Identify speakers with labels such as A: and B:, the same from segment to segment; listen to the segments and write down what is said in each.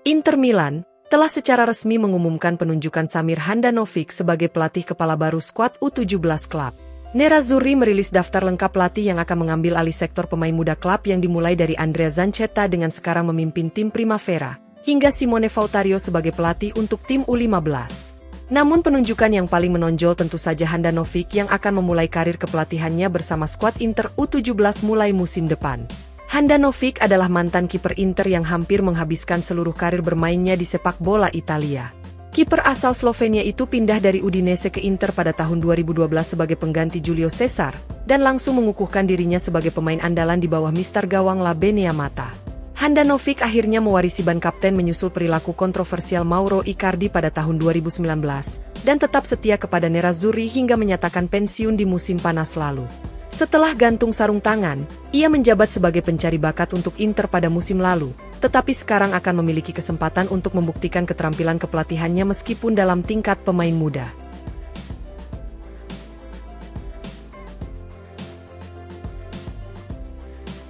A: Inter Milan telah secara resmi mengumumkan penunjukan Samir Handanovic sebagai pelatih kepala baru skuad U17 klub. Nerazzurri merilis daftar lengkap pelatih yang akan mengambil alih sektor pemain muda klub yang dimulai dari Andrea Zanchetta dengan sekarang memimpin tim Primavera, hingga Simone Fautario sebagai pelatih untuk tim U15. Namun penunjukan yang paling menonjol tentu saja Handanovic yang akan memulai karir kepelatihannya bersama skuad Inter U17 mulai musim depan. Handanovic adalah mantan kiper Inter yang hampir menghabiskan seluruh karir bermainnya di sepak bola Italia. Kiper asal Slovenia itu pindah dari Udinese ke Inter pada tahun 2012 sebagai pengganti Julio Cesar, dan langsung mengukuhkan dirinya sebagai pemain andalan di bawah mister gawang La Beniamata. Handanovic akhirnya mewarisi ban kapten menyusul perilaku kontroversial Mauro Icardi pada tahun 2019, dan tetap setia kepada Nerazzurri hingga menyatakan pensiun di musim panas lalu. Setelah gantung sarung tangan, ia menjabat sebagai pencari bakat untuk Inter pada musim lalu, tetapi sekarang akan memiliki kesempatan untuk membuktikan keterampilan kepelatihannya meskipun dalam tingkat pemain muda.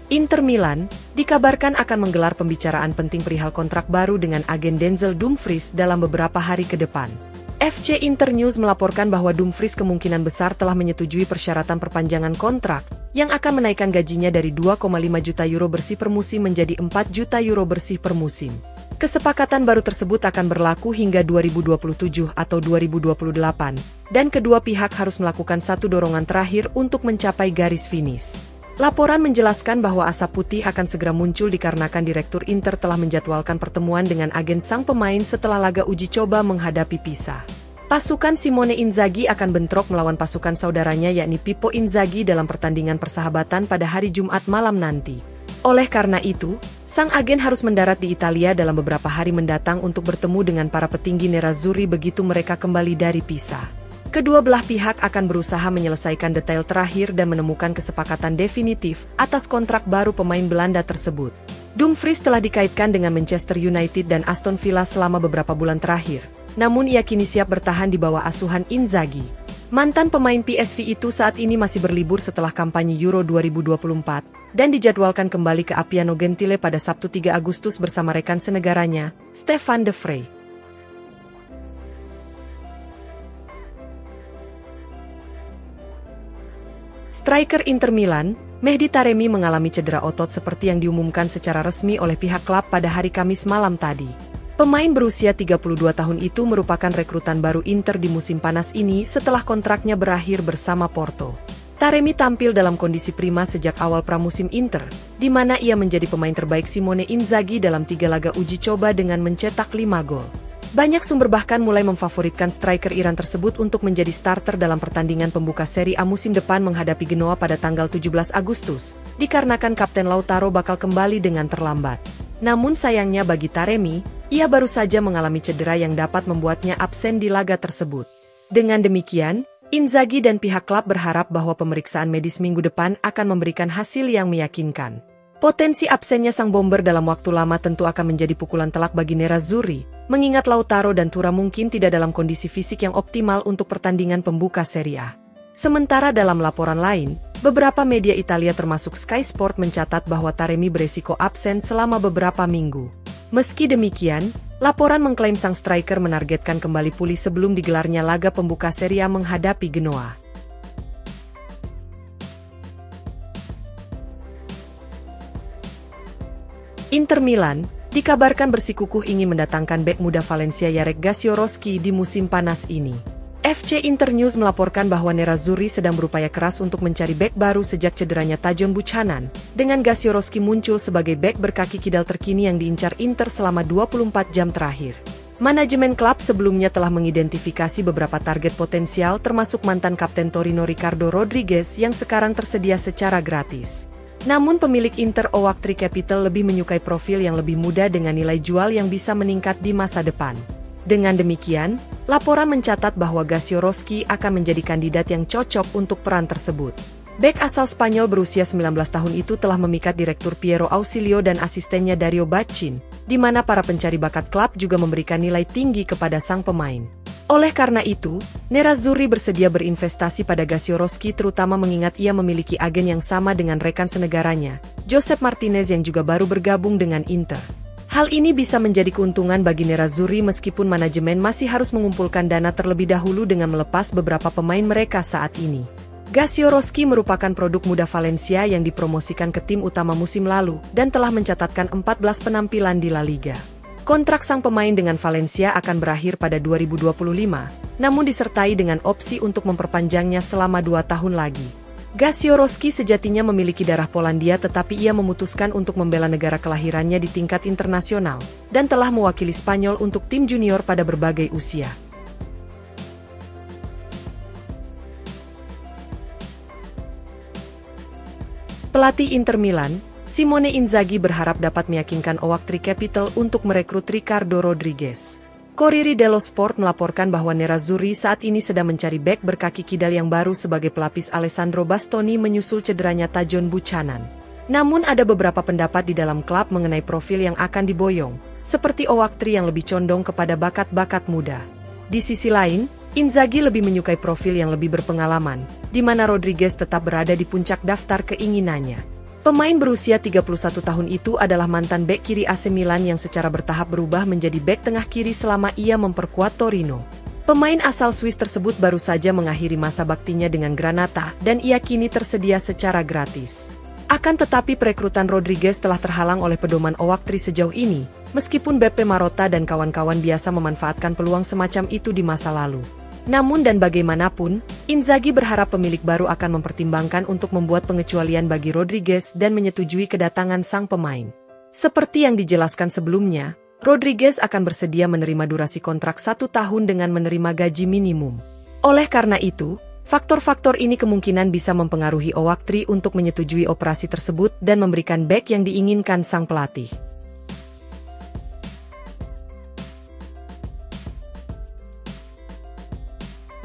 A: Inter Milan dikabarkan akan menggelar pembicaraan penting perihal kontrak baru dengan agen Denzel Dumfries dalam beberapa hari ke depan. FC Internews melaporkan bahwa Dumfries kemungkinan besar telah menyetujui persyaratan perpanjangan kontrak yang akan menaikkan gajinya dari 2,5 juta euro bersih per musim menjadi 4 juta euro bersih per musim. Kesepakatan baru tersebut akan berlaku hingga 2027 atau 2028, dan kedua pihak harus melakukan satu dorongan terakhir untuk mencapai garis finish. Laporan menjelaskan bahwa asap putih akan segera muncul dikarenakan Direktur Inter telah menjadwalkan pertemuan dengan agen sang pemain setelah laga uji coba menghadapi Pisa. Pasukan Simone Inzaghi akan bentrok melawan pasukan saudaranya yakni Pippo Inzaghi dalam pertandingan persahabatan pada hari Jumat malam nanti. Oleh karena itu, sang agen harus mendarat di Italia dalam beberapa hari mendatang untuk bertemu dengan para petinggi Nerazzurri begitu mereka kembali dari Pisa. Kedua belah pihak akan berusaha menyelesaikan detail terakhir dan menemukan kesepakatan definitif atas kontrak baru pemain Belanda tersebut. Dumfries telah dikaitkan dengan Manchester United dan Aston Villa selama beberapa bulan terakhir, namun ia kini siap bertahan di bawah asuhan Inzaghi. Mantan pemain PSV itu saat ini masih berlibur setelah kampanye Euro 2024 dan dijadwalkan kembali ke Appiano Gentile pada Sabtu 3 Agustus bersama rekan senegaranya, Stefan de Vrij. Striker Inter Milan, Mehdi Taremi mengalami cedera otot seperti yang diumumkan secara resmi oleh pihak klub pada hari Kamis malam tadi. Pemain berusia 32 tahun itu merupakan rekrutan baru Inter di musim panas ini setelah kontraknya berakhir bersama Porto. Taremi tampil dalam kondisi prima sejak awal pramusim Inter, di mana ia menjadi pemain terbaik Simone Inzaghi dalam 3 laga uji coba dengan mencetak 5 gol. Banyak sumber bahkan mulai memfavoritkan striker Iran tersebut untuk menjadi starter dalam pertandingan pembuka Serie A musim depan menghadapi Genoa pada tanggal 17 Agustus, dikarenakan Kapten Lautaro bakal kembali dengan terlambat. Namun sayangnya bagi Taremi, ia baru saja mengalami cedera yang dapat membuatnya absen di laga tersebut. Dengan demikian, Inzaghi dan pihak klub berharap bahwa pemeriksaan medis minggu depan akan memberikan hasil yang meyakinkan. Potensi absennya sang bomber dalam waktu lama tentu akan menjadi pukulan telak bagi Nerazzurri, mengingat Lautaro dan Thuram mungkin tidak dalam kondisi fisik yang optimal untuk pertandingan pembuka Serie A. Sementara dalam laporan lain, beberapa media Italia termasuk Sky Sport mencatat bahwa Taremi beresiko absen selama beberapa minggu. Meski demikian, laporan mengklaim sang striker menargetkan kembali pulih sebelum digelarnya laga pembuka Serie A menghadapi Genoa. Inter Milan dikabarkan bersikukuh ingin mendatangkan bek muda Valencia Jarek Gaziorowski di musim panas ini. FC Internews melaporkan bahwa Nerazzurri sedang berupaya keras untuk mencari bek baru sejak cederanya Tajon Buchanan, dengan Gaziorowski muncul sebagai bek berkaki kidal terkini yang diincar Inter selama 24 jam terakhir. Manajemen klub sebelumnya telah mengidentifikasi beberapa target potensial termasuk mantan kapten Torino Ricardo Rodriguez yang sekarang tersedia secara gratis. Namun pemilik Inter Oak Tree Capital lebih menyukai profil yang lebih muda dengan nilai jual yang bisa meningkat di masa depan. Dengan demikian, laporan mencatat bahwa Gaziorowski akan menjadi kandidat yang cocok untuk peran tersebut. Bek asal Spanyol berusia 19 tahun itu telah memikat Direktur Piero Ausilio dan asistennya Dario Bacin, di mana para pencari bakat klub juga memberikan nilai tinggi kepada sang pemain. Oleh karena itu, Nerazzurri bersedia berinvestasi pada Gaziorowski terutama mengingat ia memiliki agen yang sama dengan rekan senegaranya, Josep Martinez yang juga baru bergabung dengan Inter. Hal ini bisa menjadi keuntungan bagi Nerazzurri meskipun manajemen masih harus mengumpulkan dana terlebih dahulu dengan melepas beberapa pemain mereka saat ini. Gaziorowski merupakan produk muda Valencia yang dipromosikan ke tim utama musim lalu dan telah mencatatkan 14 penampilan di La Liga. Kontrak sang pemain dengan Valencia akan berakhir pada 2025, namun disertai dengan opsi untuk memperpanjangnya selama 2 tahun lagi. Gaziorowski sejatinya memiliki darah Polandia tetapi ia memutuskan untuk membela negara kelahirannya di tingkat internasional dan telah mewakili Spanyol untuk tim junior pada berbagai usia. Pelatih Inter Milan, Simone Inzaghi berharap dapat meyakinkan Oaktree Capital untuk merekrut Ricardo Rodriguez. Corriere dello Sport melaporkan bahwa Nerazzurri saat ini sedang mencari bek berkaki kidal yang baru sebagai pelapis Alessandro Bastoni menyusul cederanya Tajon Buchanan. Namun ada beberapa pendapat di dalam klub mengenai profil yang akan diboyong, seperti Oaktree yang lebih condong kepada bakat-bakat muda. Di sisi lain, Inzaghi lebih menyukai profil yang lebih berpengalaman, di mana Rodriguez tetap berada di puncak daftar keinginannya. Pemain berusia 31 tahun itu adalah mantan bek kiri AC Milan yang secara bertahap berubah menjadi bek tengah kiri selama ia memperkuat Torino. Pemain asal Swiss tersebut baru saja mengakhiri masa baktinya dengan Granata dan ia kini tersedia secara gratis. Akan tetapi perekrutan Rodriguez telah terhalang oleh pedoman Oaktree sejauh ini, meskipun Beppe Marotta dan kawan-kawan biasa memanfaatkan peluang semacam itu di masa lalu. Namun dan bagaimanapun, Inzaghi berharap pemilik baru akan mempertimbangkan untuk membuat pengecualian bagi Rodriguez dan menyetujui kedatangan sang pemain. Seperti yang dijelaskan sebelumnya, Rodriguez akan bersedia menerima durasi kontrak 1 tahun dengan menerima gaji minimum. Oleh karena itu, faktor-faktor ini kemungkinan bisa mempengaruhi Oaktree untuk menyetujui operasi tersebut dan memberikan bek yang diinginkan sang pelatih.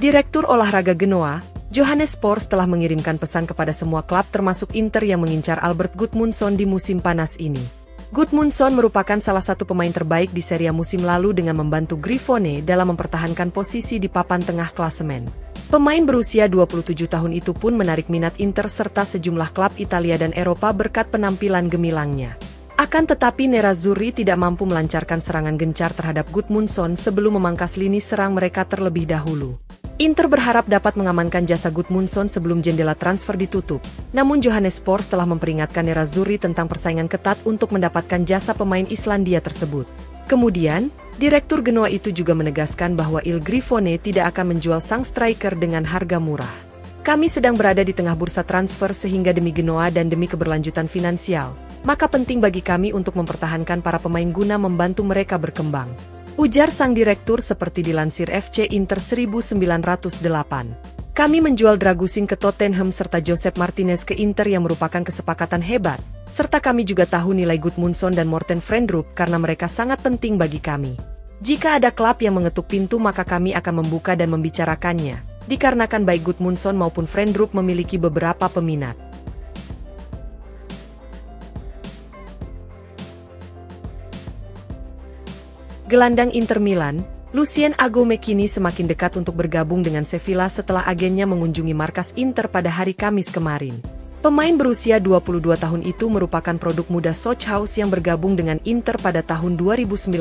A: Direktur olahraga Genoa, Johannes Spors telah mengirimkan pesan kepada semua klub termasuk Inter yang mengincar Albert Gudmundsson di musim panas ini. Gudmundsson merupakan salah satu pemain terbaik di Serie A musim lalu dengan membantu Grifone dalam mempertahankan posisi di papan tengah klasemen. Pemain berusia 27 tahun itu pun menarik minat Inter serta sejumlah klub Italia dan Eropa berkat penampilan gemilangnya. Akan tetapi Nerazzurri tidak mampu melancarkan serangan gencar terhadap Gudmundsson sebelum memangkas lini serang mereka terlebih dahulu. Inter berharap dapat mengamankan jasa Gudmundsson sebelum jendela transfer ditutup. Namun Johannes Spors telah memperingatkan Nerazzurri tentang persaingan ketat untuk mendapatkan jasa pemain Islandia tersebut. Kemudian, Direktur Genoa itu juga menegaskan bahwa Il Grifone tidak akan menjual sang striker dengan harga murah. Kami sedang berada di tengah bursa transfer sehingga demi Genoa dan demi keberlanjutan finansial, maka penting bagi kami untuk mempertahankan para pemain guna membantu mereka berkembang. Ujar sang direktur seperti dilansir FC Inter 1908. Kami menjual Dragusin ke Tottenham serta Josep Martinez ke Inter yang merupakan kesepakatan hebat, serta kami juga tahu nilai Gudmundsson dan Morten Frijndrup karena mereka sangat penting bagi kami. Jika ada klub yang mengetuk pintu maka kami akan membuka dan membicarakannya, dikarenakan baik Gudmundsson maupun Frijndrup memiliki beberapa peminat. Gelandang Inter Milan, Lucien Agome kini semakin dekat untuk bergabung dengan Sevilla setelah agennya mengunjungi markas Inter pada hari Kamis kemarin. Pemain berusia 22 tahun itu merupakan produk muda Sochaux yang bergabung dengan Inter pada tahun 2019.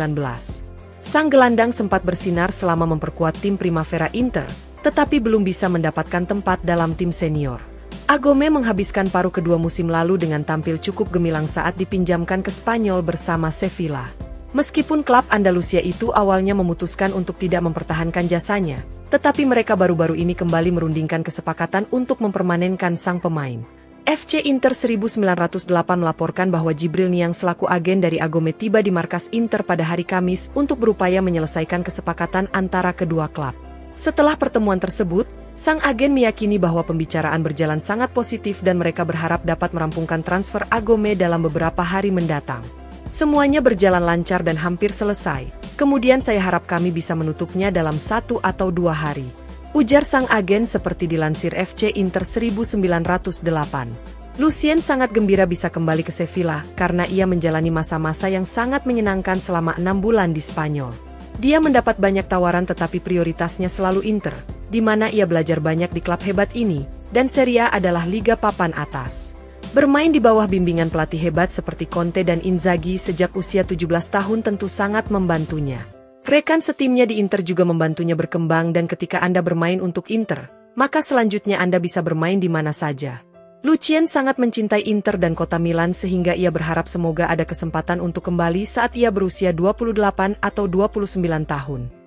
A: Sang gelandang sempat bersinar selama memperkuat tim Primavera Inter, tetapi belum bisa mendapatkan tempat dalam tim senior. Agome menghabiskan paruh kedua musim lalu dengan tampil cukup gemilang saat dipinjamkan ke Spanyol bersama Sevilla. Meskipun klub Andalusia itu awalnya memutuskan untuk tidak mempertahankan jasanya, tetapi mereka baru-baru ini kembali merundingkan kesepakatan untuk mempermanenkan sang pemain. FC Inter 1908 melaporkan bahwa Djibril Niang selaku agen dari Agome tiba di markas Inter pada hari Kamis untuk berupaya menyelesaikan kesepakatan antara kedua klub. Setelah pertemuan tersebut, sang agen meyakini bahwa pembicaraan berjalan sangat positif dan mereka berharap dapat merampungkan transfer Agome dalam beberapa hari mendatang. Semuanya berjalan lancar dan hampir selesai, kemudian saya harap kami bisa menutupnya dalam 1 atau 2 hari. Ujar sang agen seperti dilansir FC Inter 1908. Lucien sangat gembira bisa kembali ke Sevilla karena ia menjalani masa-masa yang sangat menyenangkan selama 6 bulan di Spanyol. Dia mendapat banyak tawaran tetapi prioritasnya selalu Inter, di mana ia belajar banyak di klub hebat ini, dan Serie A adalah liga papan atas. Bermain di bawah bimbingan pelatih hebat seperti Conte dan Inzaghi sejak usia 17 tahun tentu sangat membantunya. Rekan setimnya di Inter juga membantunya berkembang dan ketika Anda bermain untuk Inter, maka selanjutnya Anda bisa bermain di mana saja. Lucien sangat mencintai Inter dan kota Milan sehingga ia berharap semoga ada kesempatan untuk kembali saat ia berusia 28 atau 29 tahun.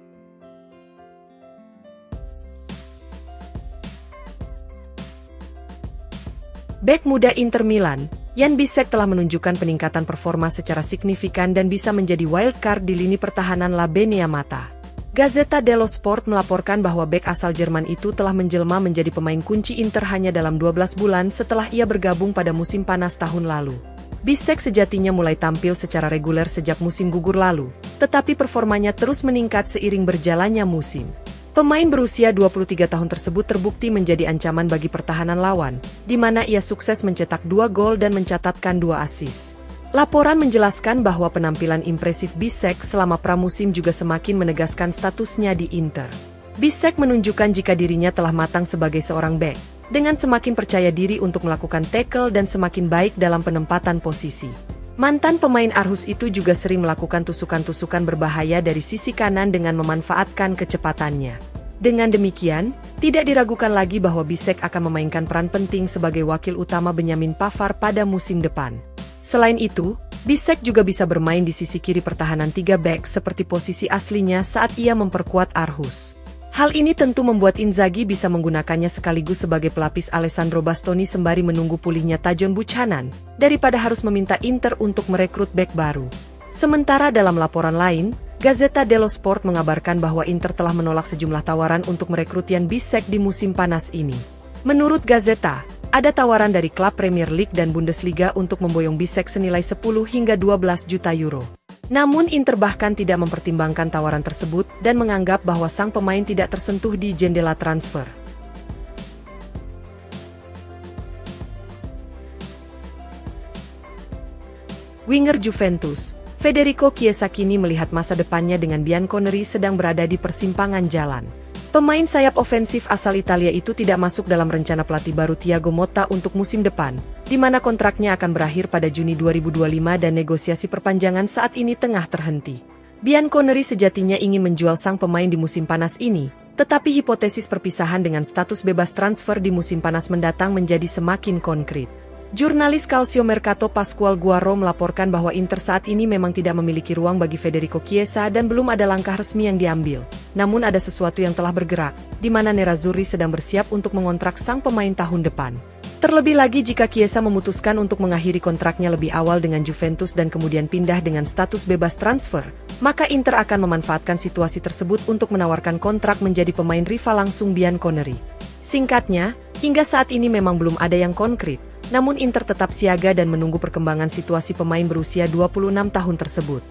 A: Bek muda Inter Milan, Jan Bisek telah menunjukkan peningkatan performa secara signifikan dan bisa menjadi wild card di lini pertahanan La Beneamata. Gazzetta dello Sport melaporkan bahwa bek asal Jerman itu telah menjelma menjadi pemain kunci Inter hanya dalam 12 bulan setelah ia bergabung pada musim panas tahun lalu. Bisek sejatinya mulai tampil secara reguler sejak musim gugur lalu, tetapi performanya terus meningkat seiring berjalannya musim. Pemain berusia 23 tahun tersebut terbukti menjadi ancaman bagi pertahanan lawan, di mana ia sukses mencetak 2 gol dan mencatatkan 2 assist. Laporan menjelaskan bahwa penampilan impresif Bisek selama pramusim juga semakin menegaskan statusnya di Inter. Bisek menunjukkan jika dirinya telah matang sebagai seorang bek, dengan semakin percaya diri untuk melakukan tackle dan semakin baik dalam penempatan posisi. Mantan pemain Aarhus itu juga sering melakukan tusukan-tusukan berbahaya dari sisi kanan dengan memanfaatkan kecepatannya. Dengan demikian, tidak diragukan lagi bahwa Bisek akan memainkan peran penting sebagai wakil utama Benjamin Pavard pada musim depan. Selain itu, Bisek juga bisa bermain di sisi kiri pertahanan 3 bek seperti posisi aslinya saat ia memperkuat Aarhus. Hal ini tentu membuat Inzaghi bisa menggunakannya sekaligus sebagai pelapis Alessandro Bastoni sembari menunggu pulihnya Tajon Buchanan, daripada harus meminta Inter untuk merekrut bek baru. Sementara dalam laporan lain, Gazzetta dello Sport mengabarkan bahwa Inter telah menolak sejumlah tawaran untuk merekrut Jan Bisek di musim panas ini. Menurut Gazzetta, ada tawaran dari klub Premier League dan Bundesliga untuk memboyong Bisek senilai 10 hingga 12 juta euro. Namun Inter bahkan tidak mempertimbangkan tawaran tersebut dan menganggap bahwa sang pemain tidak tersentuh di jendela transfer. Winger Juventus, Federico Chiesa kini melihat masa depannya dengan Bianconeri sedang berada di persimpangan jalan. Pemain sayap ofensif asal Italia itu tidak masuk dalam rencana pelatih baru Thiago Motta untuk musim depan, di mana kontraknya akan berakhir pada Juni 2025 dan negosiasi perpanjangan saat ini tengah terhenti. Bianconeri sejatinya ingin menjual sang pemain di musim panas ini, tetapi hipotesis perpisahan dengan status bebas transfer di musim panas mendatang menjadi semakin konkret. Jurnalis Calcio Mercato Pasquale Guaro melaporkan bahwa Inter saat ini memang tidak memiliki ruang bagi Federico Chiesa dan belum ada langkah resmi yang diambil. Namun ada sesuatu yang telah bergerak, di mana Nerazzurri sedang bersiap untuk mengontrak sang pemain tahun depan. Terlebih lagi jika Chiesa memutuskan untuk mengakhiri kontraknya lebih awal dengan Juventus dan kemudian pindah dengan status bebas transfer, maka Inter akan memanfaatkan situasi tersebut untuk menawarkan kontrak menjadi pemain rival langsung Bianconeri. Singkatnya, hingga saat ini memang belum ada yang konkret. Namun Inter tetap siaga dan menunggu perkembangan situasi pemain berusia 26 tahun tersebut.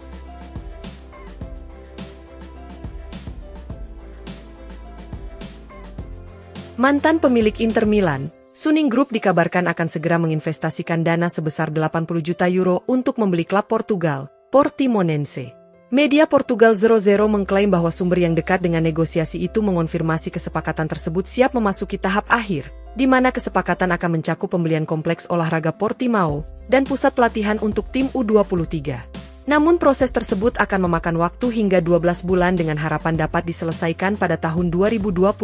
A: Mantan pemilik Inter Milan, Suning Group dikabarkan akan segera menginvestasikan dana sebesar 80 juta euro untuk membeli klub Portugal, Portimonense. Media Portugal 00 mengklaim bahwa sumber yang dekat dengan negosiasi itu mengonfirmasi kesepakatan tersebut siap memasuki tahap akhir, di mana kesepakatan akan mencakup pembelian kompleks olahraga Portimao dan pusat pelatihan untuk tim U23. Namun proses tersebut akan memakan waktu hingga 12 bulan dengan harapan dapat diselesaikan pada tahun 2025.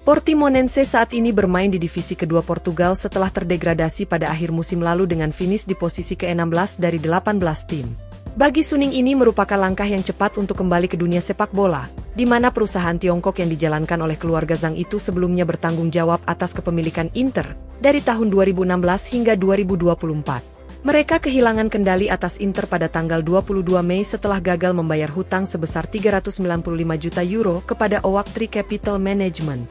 A: Portimonense saat ini bermain di divisi kedua Portugal setelah terdegradasi pada akhir musim lalu dengan finish di posisi ke-16 dari 18 tim. Bagi Suning ini merupakan langkah yang cepat untuk kembali ke dunia sepak bola, di mana perusahaan Tiongkok yang dijalankan oleh keluarga Zhang itu sebelumnya bertanggung jawab atas kepemilikan Inter dari tahun 2016 hingga 2024. Mereka kehilangan kendali atas Inter pada tanggal 22 Mei setelah gagal membayar hutang sebesar 395 juta euro kepada Oaktree Capital Management.